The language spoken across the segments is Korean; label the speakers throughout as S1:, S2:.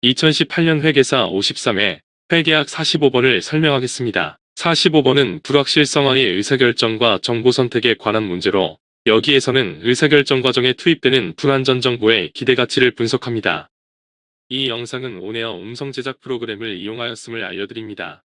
S1: 2018년 회계사 53회 회계약 45번을 설명하겠습니다. 45번은 불확실성의 의사결정과 정보 선택에 관한 문제로 여기에서는 의사결정 과정에 투입되는 불완전 정보의 기대가치를 분석합니다. 이 영상은 온에어 음성 제작 프로그램을 이용하였음을 알려드립니다.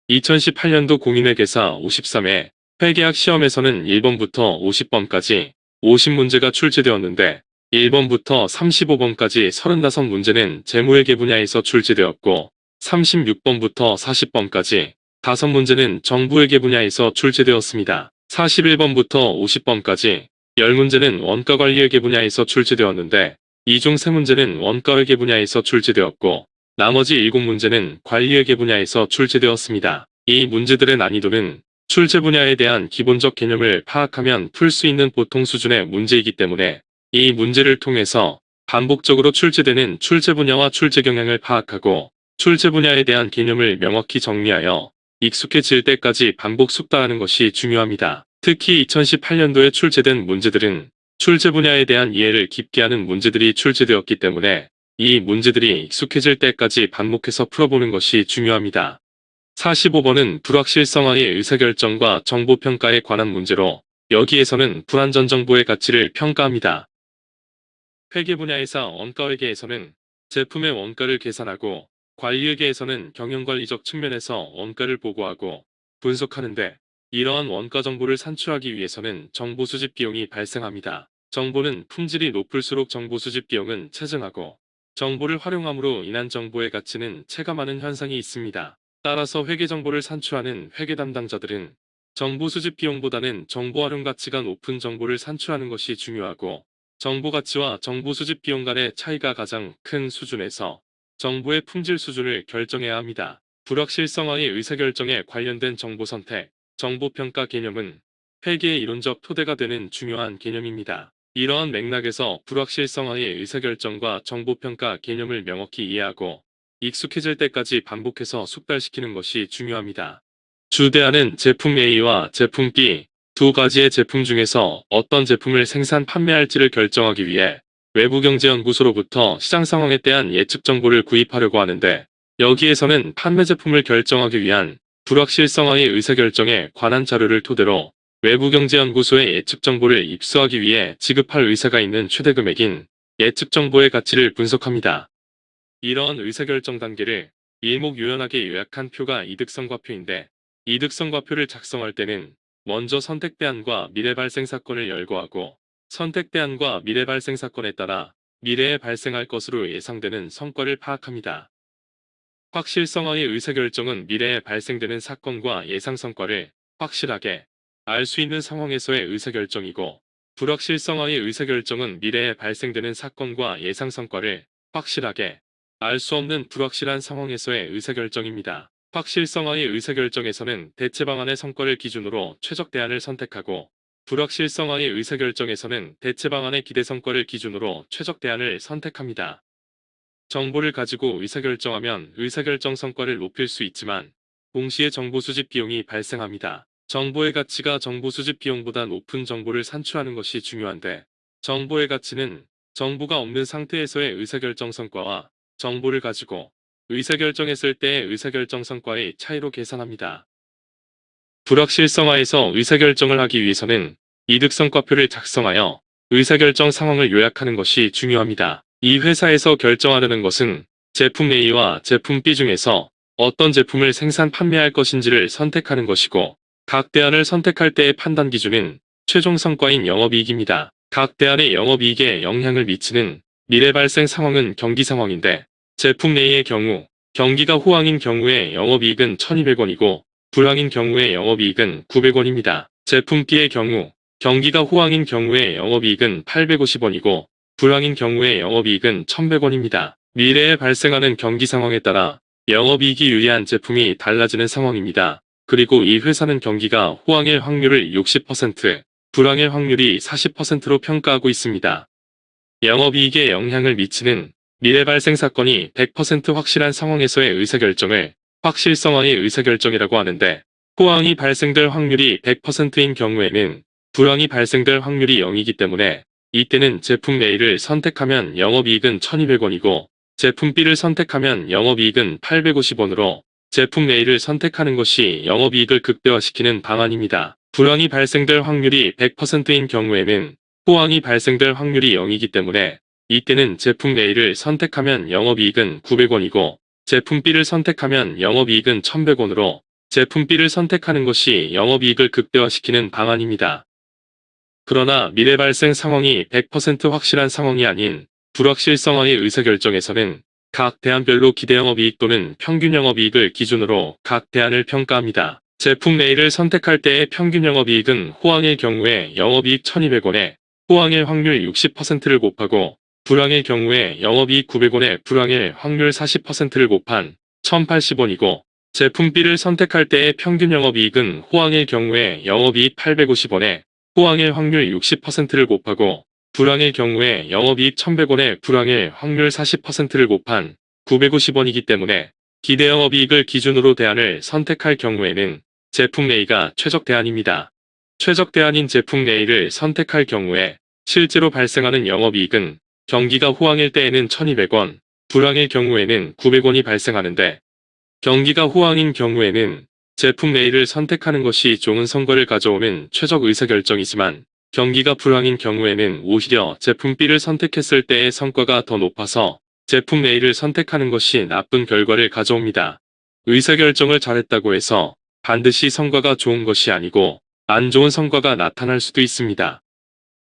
S1: 2018년도 공인회계사 53회 회계학 시험에서는 1번부터 50번까지 50문제가 출제되었는데 1번부터 35번까지 35문제는 재무회계 분야에서 출제되었고 36번부터 40번까지 5문제는 정부회계 분야에서 출제되었습니다. 41번부터 50번까지 10문제는 원가관리회계 분야에서 출제되었는데 이 중 3문제는 원가회계 분야에서 출제되었고 나머지 7문제는 관리회계 분야에서 출제되었습니다. 이 문제들의 난이도는 출제 분야에 대한 기본적 개념을 파악하면 풀 수 있는 보통 수준의 문제이기 때문에 이 문제를 통해서 반복적으로 출제되는 출제 분야와 출제 경향을 파악하고 출제 분야에 대한 개념을 명확히 정리하여 익숙해질 때까지 반복 숙달하는 것이 중요합니다. 특히 2018년도에 출제된 문제들은 출제 분야에 대한 이해를 깊게 하는 문제들이 출제되었기 때문에 이 문제들이 익숙해질 때까지 반복해서 풀어보는 것이 중요합니다. 45번은 불확실성의 의사결정과 정보평가에 관한 문제로 여기에서는 불완전 정보의 가치를 평가합니다. 회계 분야에서 원가회계에서는 제품의 원가를 계산하고 관리회계에서는 경영관리적 측면에서 원가를 보고하고 분석하는데 이러한 원가 정보를 산출하기 위해서는 정보 수집 비용이 발생합니다. 정보는 품질이 높을수록 정보 수집 비용은 체증하고 정보를 활용함으로 인한 정보의 가치는 체감하는 현상이 있습니다. 따라서 회계 정보를 산출하는 회계 담당자들은 정보 수집 비용보다는 정보 활용 가치가 높은 정보를 산출하는 것이 중요하고 정보 가치와 정보 수집 비용 간의 차이가 가장 큰 수준에서 정보의 품질 수준을 결정해야 합니다. 불확실성의 의사결정에 관련된 정보 선택, 정보 평가 개념은 회계의 이론적 토대가 되는 중요한 개념입니다. 이러한 맥락에서 불확실성의 의사결정과 정보 평가 개념을 명확히 이해하고 익숙해질 때까지 반복해서 숙달시키는 것이 중요합니다. 주대안은 제품 A와 제품 B 두 가지의 제품 중에서 어떤 제품을 생산 판매할지를 결정하기 위해 외부경제연구소로부터 시장 상황에 대한 예측 정보를 구입하려고 하는데 여기에서는 판매 제품을 결정하기 위한 불확실성의 의사결정에 관한 자료를 토대로 외부경제연구소의 예측 정보를 입수하기 위해 지급할 의사가 있는 최대 금액인 예측 정보의 가치를 분석합니다. 이러한 의사결정 단계를 일목요연하게 요약한 표가 이득성과표인데 이득성과표를 작성할 때는 먼저 선택대안과 미래발생 사건을 열거하고 선택대안과 미래발생 사건에 따라 미래에 발생할 것으로 예상되는 성과를 파악합니다. 확실성의 의사결정은 미래에 발생되는 사건과 예상 성과를 확실하게 알 수 있는 상황에서의 의사결정이고 불확실성의 의사결정은 미래에 발생되는 사건과 예상 성과를 확실하게 알 수 없는 불확실한 상황에서의 의사결정입니다. 확실성의 의사결정에서는 대체 방안의 성과를 기준으로 최적 대안을 선택하고 불확실성의 의사결정에서는 대체 방안의 기대 성과를 기준으로 최적 대안을 선택합니다. 정보를 가지고 의사결정하면 의사결정 성과를 높일 수 있지만 동시에 정보 수집 비용이 발생합니다. 정보의 가치가 정보 수집 비용보다 높은 정보를 산출하는 것이 중요한데 정보의 가치는 정보가 없는 상태에서의 의사결정 성과와 정보를 가지고 의사결정했을 때의 의사결정 성과의 차이로 계산합니다. 불확실성하에서 의사결정을 하기 위해서는 이득성과표를 작성하여 의사결정 상황을 요약하는 것이 중요합니다. 이 회사에서 결정하려는 것은 제품 A와 제품 B 중에서 어떤 제품을 생산 판매할 것인지를 선택하는 것이고 각 대안을 선택할 때의 판단 기준은 최종 성과인 영업이익입니다. 각 대안의 영업이익에 영향을 미치는 미래 발생 상황은 경기 상황인데 제품 A의 경우 경기가 호황인 경우에 영업이익은 1200원이고 불황인 경우에 영업이익은 900원입니다. 제품 B의 경우 경기가 호황인 경우에 영업이익은 850원이고 불황인 경우에 영업이익은 1100원입니다. 미래에 발생하는 경기 상황에 따라 영업이익이 유리한 제품이 달라지는 상황입니다. 그리고 이 회사는 경기가 호황일 확률을 60%, 불황일 확률이 40%로 평가하고 있습니다. 영업이익에 영향을 미치는 미래 발생 사건이 100% 확실한 상황에서의 의사결정을 확실성의 의사결정이라고 하는데 호황이 발생될 확률이 100%인 경우에는 불황이 발생될 확률이 0이기 때문에 이때는 제품 A를 선택하면 영업이익은 1200원이고 제품 B를 선택하면 영업이익은 850원으로 제품 A를 선택하는 것이 영업이익을 극대화시키는 방안입니다. 불황이 발생될 확률이 100%인 경우에는 호황이 발생될 확률이 0이기 때문에 이때는 제품 A를 선택하면 영업이익은 900원이고 제품 B를 선택하면 영업이익은 1100원으로 제품 B를 선택하는 것이 영업이익을 극대화시키는 방안입니다. 그러나 미래 발생 상황이 100% 확실한 상황이 아닌 불확실 상황의 의사결정에서는 각 대안별로 기대 영업이익 또는 평균 영업이익을 기준으로 각 대안을 평가합니다. 제품 A를 선택할 때의 평균 영업이익은 호황일 경우에 영업이익 1200원에 호황일 확률 60%를 곱하고 불황일 경우에 영업이익 900원에 불황일 확률 40%를 곱한 1080원이고 제품 B를 선택할 때의 평균 영업이익은 호황일 경우에 영업이익 850원에 호황일 확률 60%를 곱하고 불황일 경우에 영업이익 1100원에 불황일 확률 40%를 곱한 950원이기 때문에 기대 영업이익을 기준으로 대안을 선택할 경우에는 제품 A가 최적 대안입니다. 최적 대안인 제품 A를 선택할 경우에 실제로 발생하는 영업이익은 경기가 호황일 때에는 1200원, 불황일 경우에는 900원이 발생하는데 경기가 호황인 경우에는 제품 A를 선택하는 것이 좋은 성과를 가져오는 최적 의사결정이지만 경기가 불황인 경우에는 오히려 제품 B를 선택했을 때의 성과가 더 높아서 제품 A를 선택하는 것이 나쁜 결과를 가져옵니다. 의사결정을 잘했다고 해서 반드시 성과가 좋은 것이 아니고 안 좋은 성과가 나타날 수도 있습니다.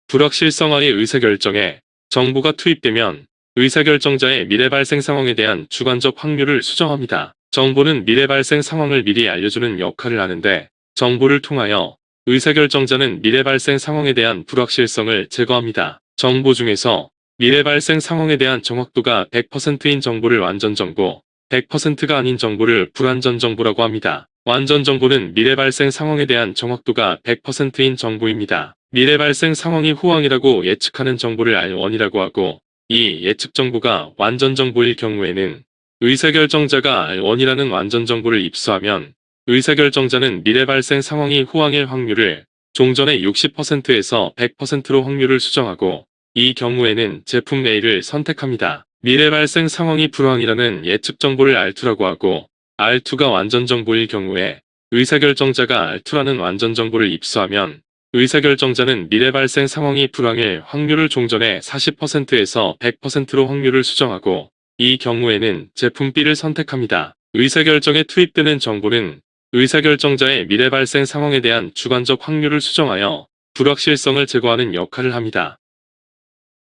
S1: 불확실성화의 의사결정에 정보가 투입되면 의사결정자의 미래 발생 상황에 대한 주관적 확률을 수정합니다. 정보는 미래 발생 상황을 미리 알려주는 역할을 하는데 정보를 통하여 의사결정자는 미래 발생 상황에 대한 불확실성을 제거합니다. 정보 중에서 미래 발생 상황에 대한 정확도가 100%인 정보를 완전 정보, 100%가 아닌 정보를 불완전 정보라고 합니다. 완전 정보는 미래 발생 상황에 대한 정확도가 100%인 정보입니다. 미래 발생 상황이 호황이라고 예측하는 정보를 R1이라고 하고 이 예측 정보가 완전 정보일 경우에는 의사결정자가 R1이라는 완전 정보를 입수하면 의사결정자는 미래 발생 상황이 호황일 확률을 종전의 60%에서 100%로 확률을 수정하고 이 경우에는 제품 A를 선택합니다. 미래 발생 상황이 불황이라는 예측 정보를 R2라고 하고 R2가 완전 정보일 경우에 의사결정자가 R2라는 완전 정보를 입수하면 의사결정자는 미래 발생 상황이 불황일 확률을 종전의 40%에서 100%로 확률을 수정하고 이 경우에는 제품 B를 선택합니다. 의사결정에 투입되는 정보는 의사결정자의 미래 발생 상황에 대한 주관적 확률을 수정하여 불확실성을 제거하는 역할을 합니다.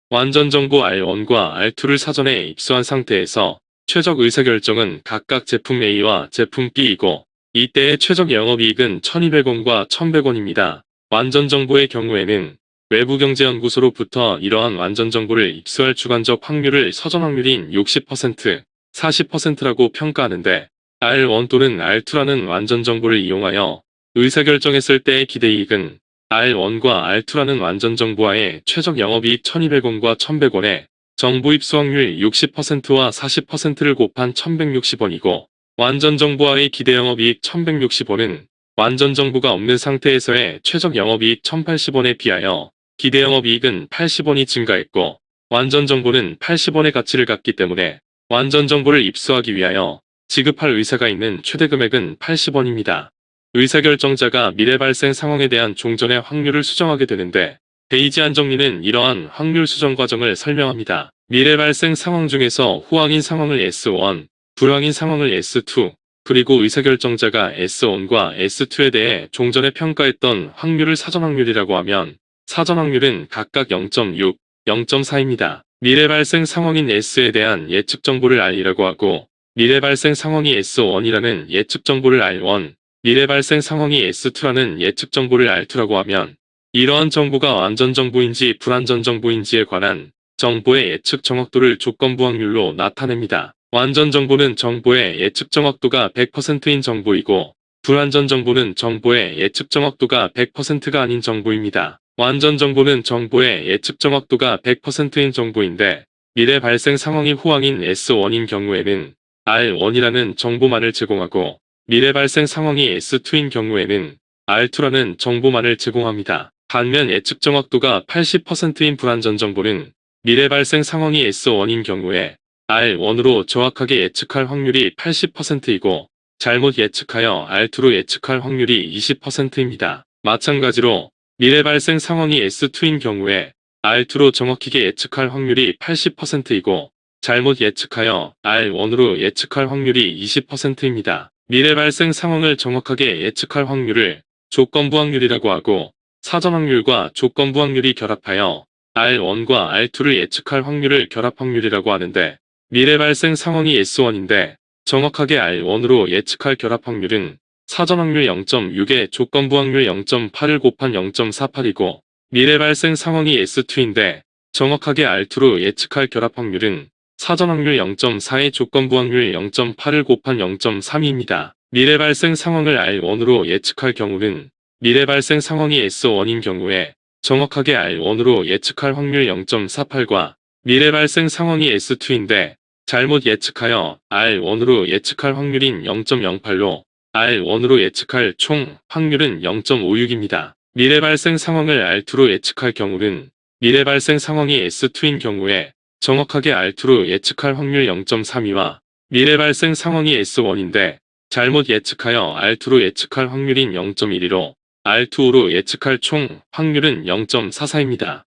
S1: 완전 정보 R1과 R2를 사전에 입수한 상태에서 최적 의사결정은 각각 제품 A와 제품 B이고 이때의 최적 영업이익은 1200원과 1100원입니다. 완전 정보의 경우에는 외부경제연구소로부터 이러한 완전 정보를 입수할 주관적 확률을 서전 확률인 60%, 40%라고 평가하는데 R1 또는 R2라는 완전 정보를 이용하여 의사결정했을 때의 기대이익은 R1과 R2라는 완전 정보와의 최적 영업이익 1200원과 1100원에 정보 입수 확률 60%와 40%를 곱한 1160원이고 완전 정보와의 기대 영업이익 1160원은 완전 정보가 없는 상태에서의 최적 영업이익 1080원에 비하여 기대 영업이익은 80원이 증가했고 완전 정보는 80원의 가치를 갖기 때문에 완전 정보를 입수하기 위하여 지급할 의사가 있는 최대 금액은 80원입니다. 의사결정자가 미래 발생 상황에 대한 종전의 확률을 수정하게 되는데 베이지안 정리는 이러한 확률 수정 과정을 설명합니다. 미래 발생 상황 중에서 호황인 상황을 S1, 불황인 상황을 S2, 그리고 의사결정자가 S1과 S2에 대해 종전에 평가했던 확률을 사전 확률이라고 하면 사전 확률은 각각 0.6, 0.4입니다. 미래 발생 상황인 S에 대한 예측 정보를 R이라고 하고 미래 발생 상황이 S1이라는 예측 정보를 R1, 미래 발생 상황이 S2라는 예측 정보를 R2라고 하면 이러한 정보가 완전 정보인지 불완전 정보인지에 관한 정보의 예측 정확도를 조건부 확률로 나타냅니다. 완전 정보는 정보의 예측 정확도가 100%인 정보이고 불완전 정보는 정보의 예측 정확도가 100%가 아닌 정보입니다. 완전 정보는 정보의 예측 정확도가 100%인 정보인데 미래 발생 상황이 호황인 S1인 경우에는 R1이라는 정보만을 제공하고 미래 발생 상황이 S2인 경우에는 R2라는 정보만을 제공합니다. 반면 예측 정확도가 80%인 불완전 정보는 미래 발생 상황이 S1인 경우에 R1으로 정확하게 예측할 확률이 80%이고 잘못 예측하여 R2로 예측할 확률이 20%입니다. 마찬가지로 미래 발생 상황이 S2인 경우에 R2로 정확하게 예측할 확률이 80%이고 잘못 예측하여 R1으로 예측할 확률이 20%입니다. 미래 발생 상황을 정확하게 예측할 확률을 조건부 확률이라고 하고 사전 확률과 조건부 확률이 결합하여 R1과 R2를 예측할 확률을 결합 확률이라고 하는데 미래 발생 상황이 S1인데 정확하게 R1으로 예측할 결합 확률은 사전 확률 0.6에 조건부 확률 0.8을 곱한 0.48이고 미래 발생 상황이 S2인데 정확하게 R2로 예측할 결합 확률은 사전 확률 0.4에 조건부 확률 0.8을 곱한 0.32입니다. 미래 발생 상황을 R1으로 예측할 경우는 미래 발생 상황이 S1인 경우에 정확하게 R1으로 예측할 확률 0.48과 미래 발생 상황이 S2인데 잘못 예측하여 R1으로 예측할 확률인 0.08로 R1으로 예측할 총 확률은 0.56입니다. 미래 발생 상황을 R2로 예측할 경우는 미래 발생 상황이 S2인 경우에 정확하게 R2로 예측할 확률 0.32와 미래 발생 상황이 S1인데 잘못 예측하여 R2로 예측할 확률인 0.12로 R2로 예측할 총 확률은 0.44입니다.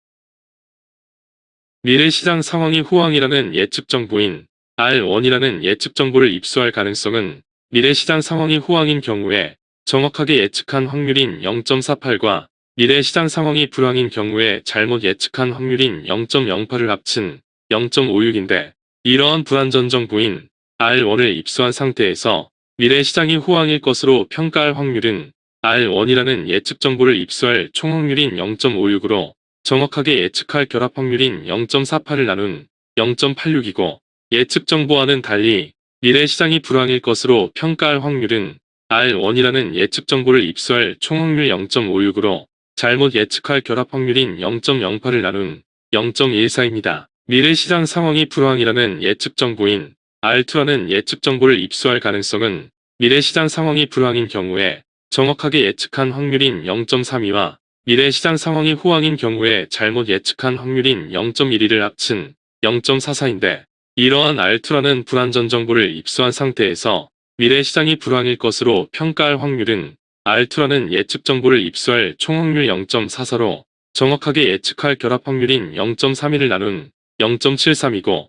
S1: 미래시장 상황이 호황이라는 예측 정보인 R1이라는 예측 정보를 입수할 가능성은 미래시장 상황이 호황인 경우에 정확하게 예측한 확률인 0.48과 미래시장 상황이 불황인 경우에 잘못 예측한 확률인 0.08을 합친 0.56인데 이러한 불안전 정보인 R1을 입수한 상태에서 미래시장이 호황일 것으로 평가할 확률은 R1이라는 예측 정보를 입수할 총 확률인 0.56으로 정확하게 예측할 결합 확률인 0.48을 나눈 0.86이고 예측 정보와는 달리 미래 시장이 불황일 것으로 평가할 확률은 R1이라는 예측 정보를 입수할 총 확률 0.56으로 잘못 예측할 결합 확률인 0.08을 나눈 0.14입니다. 미래 시장 상황이 불황이라는 예측 정보인 R2라는 예측 정보를 입수할 가능성은 미래 시장 상황이 불황인 경우에 정확하게 예측한 확률인 0.32와 미래 시장 상황이 호황인 경우에 잘못 예측한 확률인 0.12를 합친 0.44인데 이러한 R2라는 불안전 정보를 입수한 상태에서 미래 시장이 불황일 것으로 평가할 확률은 R2라는 예측 정보를 입수할 총 확률 0.44로 정확하게 예측할 결합 확률인 0.31을 나눈 0.73이고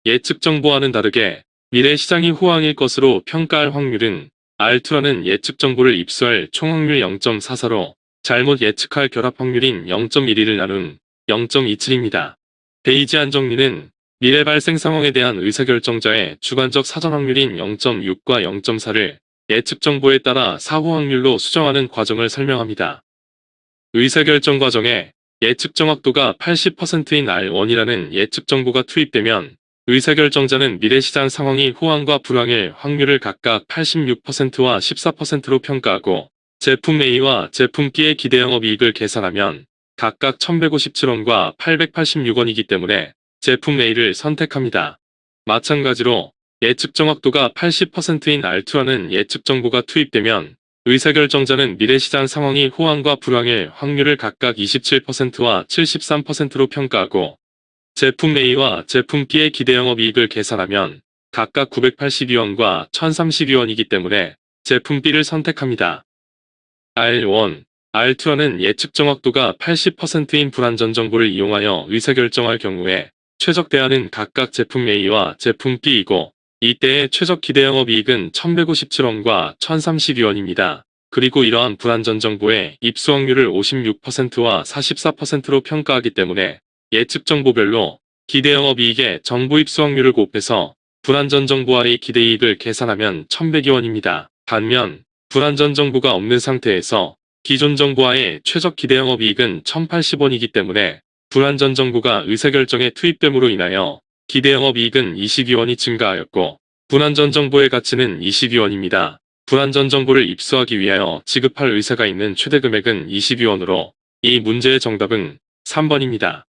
S1: 예측 정보와는 다르게 미래 시장이 호황일 것으로 평가할 확률은 R2라는 예측 정보를 입수할 총 확률 0.44로 잘못 예측할 결합 확률인 0.12를 나눈 0.27입니다. 베이지안 정리는 미래 발생 상황에 대한 의사결정자의 주관적 사전 확률인 0.6과 0.4를 예측 정보에 따라 사후 확률로 수정하는 과정을 설명합니다. 의사결정 과정에 예측 정확도가 80%인 R1이라는 예측 정보가 투입되면 의사결정자는 미래시장 상황이 호황과 불황일 확률을 각각 86%와 14%로 평가하고 제품 A와 제품 B의 기대 영업이익을 계산하면 각각 1157원과 886원이기 때문에 제품 A를 선택합니다. 마찬가지로 예측 정확도가 80%인 R2라는 예측 정보가 투입되면 의사결정자는 미래시장 상황이 호황과 불황일 확률을 각각 27%와 73%로 평가하고 제품 A와 제품 B의 기대 영업이익을 계산하면 각각 982원과 1032원이기 때문에 제품 B를 선택합니다. R1, R2라는 예측 정확도가 80%인 불안전 정보를 이용하여 의사결정할 경우에 최적 대안은 각각 제품 A와 제품 B이고 이때의 최적 기대 영업이익은 1157원과 1032원입니다. 그리고 이러한 불안전 정보의 입수 확률을 56%와 44%로 평가하기 때문에 예측 정보별로 기대 영업이익의 정보 입수 확률을 곱해서 불안전 정보와의 기대이익을 계산하면 1100원입니다. 반면 불안전 정보가 없는 상태에서 기존 정보와의 최적 기대 영업이익은 1080원이기 때문에 불안전 정보가 의사결정에 투입됨으로 인하여 기대 영업이익은 22원이 증가하였고 불안전 정보의 가치는 22원입니다. 불안전 정보를 입수하기 위하여 지급할 의사가 있는 최대 금액은 22원으로 이 문제의 정답은 3번입니다.